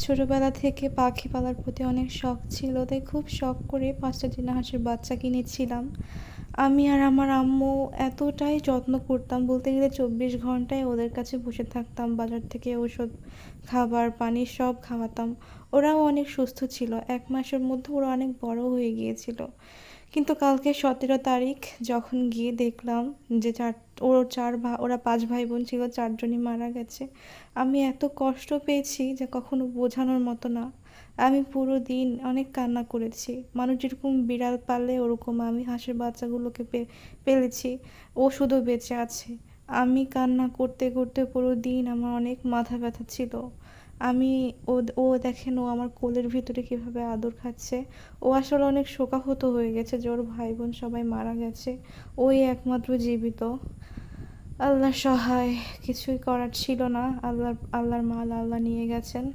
ছোটবেলা থেকে পাখি পালার প্রতি অনেক শখ ছিল, তাই খুব শখ করে 5টা চীনা হাঁসের বাচ্চা কিনেছিলাম। আমি আর আমার আম্মু এতটাই যত্ন করতাম, বলতে গেলে 24 ঘন্টায় ওদের কাছে বসে থাকতাম। বাজার থেকে ওষুধ, খাবার, পানি সব খাওয়াতাম। ওরাও অনেক সুস্থ ছিল। 1 মাসের মধ্যে ওরা অনেক বড় হয়ে গিয়েছিল। কিন্তু কালকে 17 তারিখ যখন গিয়ে দেখলাম যে ওরা 5 ভাই বোন ছিল, 4জনই মারা গেছে। আমি এত কষ্ট পেয়েছি যা কখনো বোঝানোর মতো না। আমি পুরো দিন অনেক কান্না করেছি। মানুষ যেরকম বিড়াল পালে ওরকম আমি হাঁসের বাচ্চাগুলোকে পেলেছি। ও শুধু বেঁচে আছে। আমি কান্না করতে করতে পুরো দিন আমার অনেক মাথা ব্যথা ছিল। আমি ও ও দেখেন, ও আমার কোলের ভিতরে কিভাবে আদর খাচ্ছে। ও আসলে অনেক শোকাহত হয়ে গেছে যে ওর ভাই বোন সবাই মারা গেছে, ওই একমাত্র জীবিত। আল্লাহ সহায়, কিছুই করার ছিল না। আল্লাহর মাল আল্লাহ নিয়ে গেছেন।